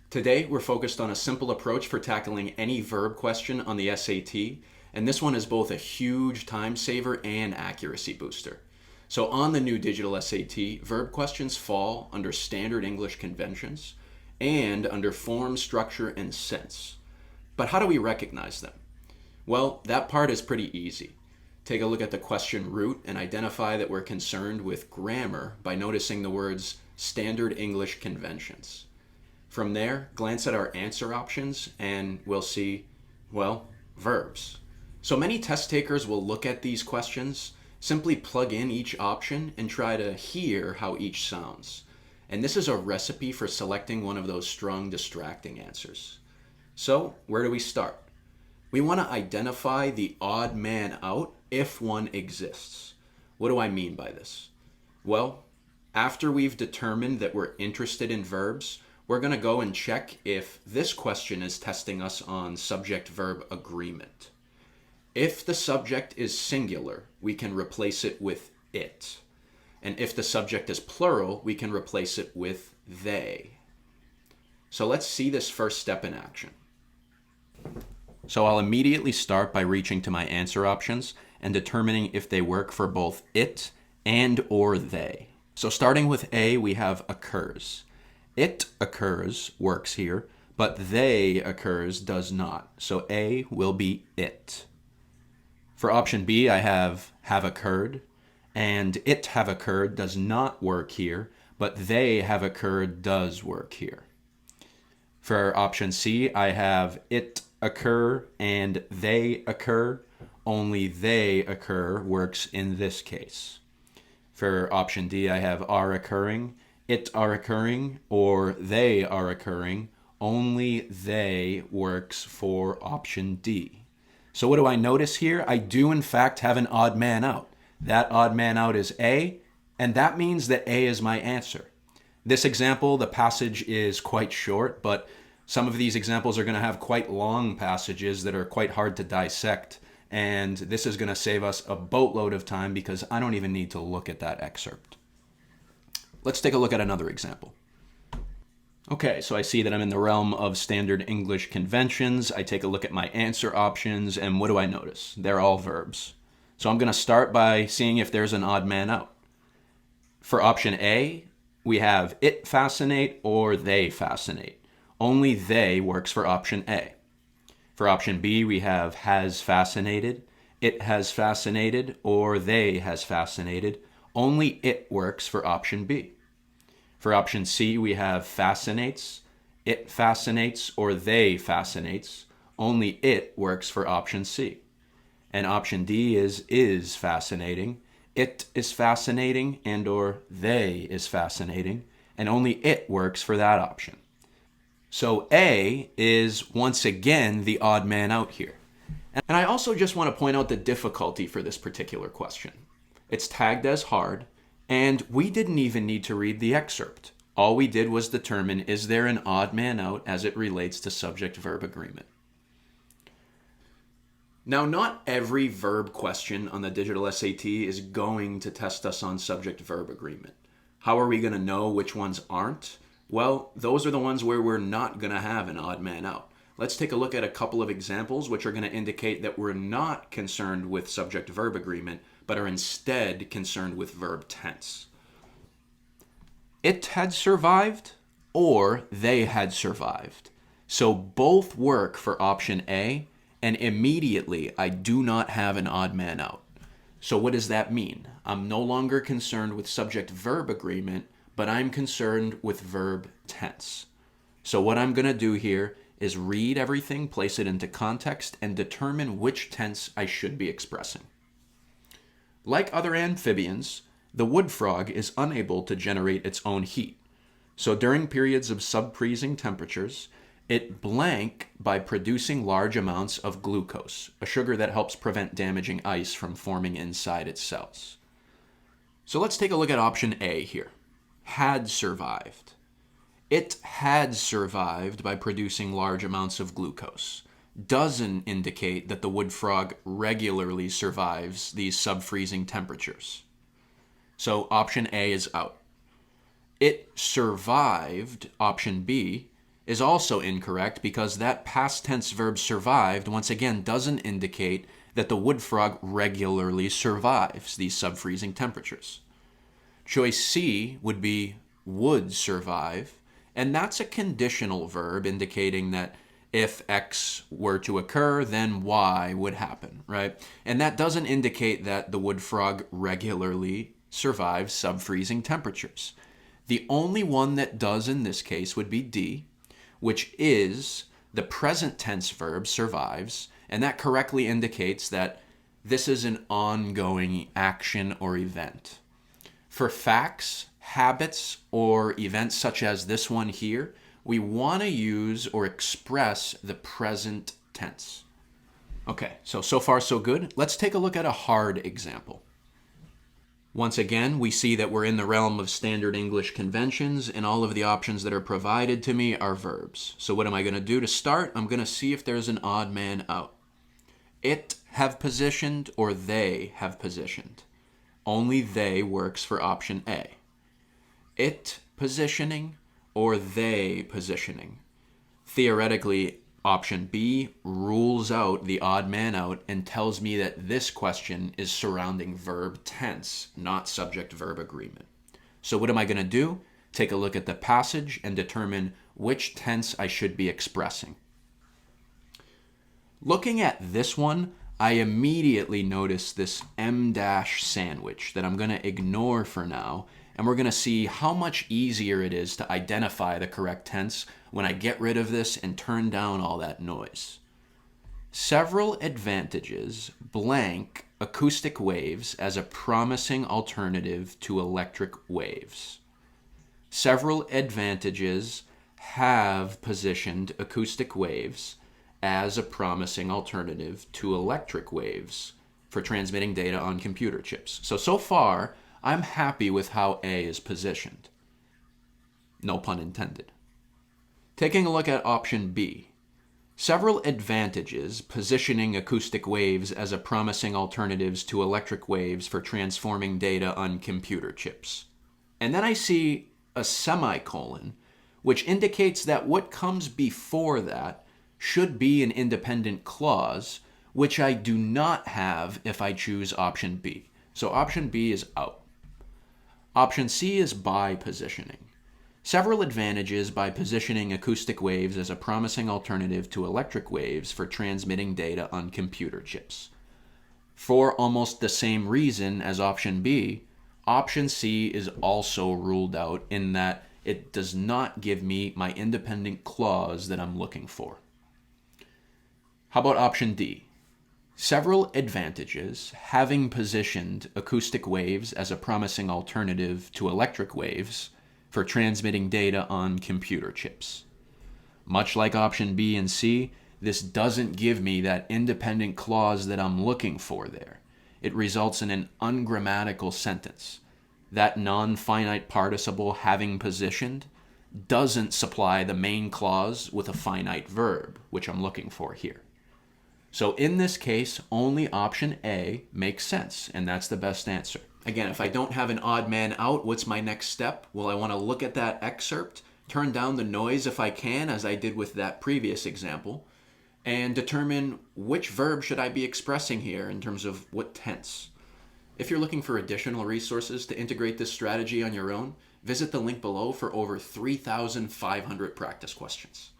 Today, we're focused on a simple approach for tackling any verb question on the SAT, and this one is both a huge time saver and accuracy booster. So on the new digital SAT, verb questions fall under standard English conventions and under form, structure, and sense. But how do we recognize them? Well, that part is pretty easy. Take a look at the question root and identify that we're concerned with grammar by noticing the words standard English conventions. From there, glance at our answer options and we'll see, well, verbs. So many test takers will look at these questions, simply plug in each option and try to hear how each sounds. And this is a recipe for selecting one of those strong distracting answers. So, where do we start? We want to identify the odd man out if one exists. What do I mean by this? Well, after we've determined that we're interested in verbs, we're going to go and check if this question is testing us on subject-verb agreement. If the subject is singular, we can replace it with it. And if the subject is plural, we can replace it with they. So let's see this first step in action. So I'll immediately start by reaching to my answer options and determining if they work for both it and or they. So starting with A, we have occurs. It occurs works here, but they occurs does not. So A will be it. For option B, I have occurred, and it have occurred does not work here, but they have occurred does work here. For option C, I have it occur and they occur. Only they occur works in this case. For option D, I have are occurring, it are occurring, or they are occurring. Only they works for option D. So what do I notice here? I do in fact have an odd man out. That odd man out is A, and that means that A is my answer. This example, the passage is quite short, but some of these examples are going to have quite long passages that are quite hard to dissect, and this is going to save us a boatload of time because I don't even need to look at that excerpt. Let's take a look at another example. Okay, so I see that I'm in the realm of standard English conventions. I take a look at my answer options, and what do I notice? They're all verbs. So I'm going to start by seeing if there's an odd man out. For option A, we have it fascinate or they fascinate. Only they works for option A. For option B, we have has fascinated, it has fascinated, or they has fascinated. Only it works for option B. For option C, we have fascinates, it fascinates, or they fascinates. Only it works for option C. And option D is fascinating, it is fascinating, and or they is fascinating. And only it works for that option. So A is once again the odd man out here. And I also just want to point out the difficulty for this particular question. It's tagged as hard, and we didn't even need to read the excerpt. All we did was determine, is there an odd man out as it relates to subject-verb agreement? Now, not every verb question on the digital SAT is going to test us on subject-verb agreement. How are we going to know which ones aren't? Well, those are the ones where we're not going to have an odd man out. Let's take a look at a couple of examples which are going to indicate that we're not concerned with subject-verb agreement, but are instead concerned with verb tense. It had survived, or they had survived. So both work for option A, and immediately I do not have an odd man out. So what does that mean? I'm no longer concerned with subject-verb agreement, but I'm concerned with verb tense. So what I'm going to do here is read everything, place it into context, and determine which tense I should be expressing. Like other amphibians, the wood frog is unable to generate its own heat. So during periods of sub-freezing temperatures, it blank by producing large amounts of glucose, a sugar that helps prevent damaging ice from forming inside its cells. So let's take a look at option A here. Had survived. It had survived by producing large amounts of glucose. Doesn't indicate that the wood frog regularly survives these sub-freezing temperatures. So option A is out. It survived, option B, is also incorrect because that past tense verb survived, once again, doesn't indicate that the wood frog regularly survives these sub-freezing temperatures. Choice C would be would survive, and that's a conditional verb indicating that if X were to occur, then Y would happen, right? And that doesn't indicate that the wood frog regularly survives sub-freezing temperatures. The only one that does in this case would be D, which is the present tense verb survives, and that correctly indicates that this is an ongoing action or event. For facts, habits, or events such as this one here, we want to use or express the present tense. Okay, so far so good. Let's take a look at a hard example. Once again, we see that we're in the realm of standard English conventions, and all of the options that are provided to me are verbs. So what am I going to do to start? I'm going to see if there's an odd man out. It have positioned or they have positioned. Only they works for option A. It positioning or they positioning. Theoretically, option B rules out the odd man out and tells me that this question is surrounding verb tense, not subject-verb agreement. So what am I going to do? Take a look at the passage and determine which tense I should be expressing. Looking at this one, I immediately notice this M- sandwich that I'm going to ignore for now, and we're going to see how much easier it is to identify the correct tense when I get rid of this and turn down all that noise. Several advantages blank acoustic waves as a promising alternative to electric waves. Several advantages have positioned acoustic waves as a promising alternative to electric waves for transmitting data on computer chips. So far, I'm happy with how A is positioned. No pun intended. Taking a look at option B. Several advantages positioning acoustic waves as a promising alternatives to electric waves for transforming data on computer chips. And then I see a semicolon, which indicates that what comes before that should be an independent clause, which I do not have if I choose option B. So option B is out. Option C is by positioning. Several advantages by positioning acoustic waves as a promising alternative to electric waves for transmitting data on computer chips. For almost the same reason as option B, option C is also ruled out in that it does not give me my independent clause that I'm looking for. How about option D? Several advantages having positioned acoustic waves as a promising alternative to electric waves for transmitting data on computer chips. Much like option B and C, this doesn't give me that independent clause that I'm looking for there. It results in an ungrammatical sentence. That non-finite participle having positioned doesn't supply the main clause with a finite verb, which I'm looking for here. So in this case, only option A makes sense, and that's the best answer. Again, if I don't have an odd man out, what's my next step? Well, I want to look at that excerpt, turn down the noise if I can, as I did with that previous example, and determine which verb should I be expressing here in terms of what tense. If you're looking for additional resources to integrate this strategy on your own, visit the link below for over 3,500 practice questions.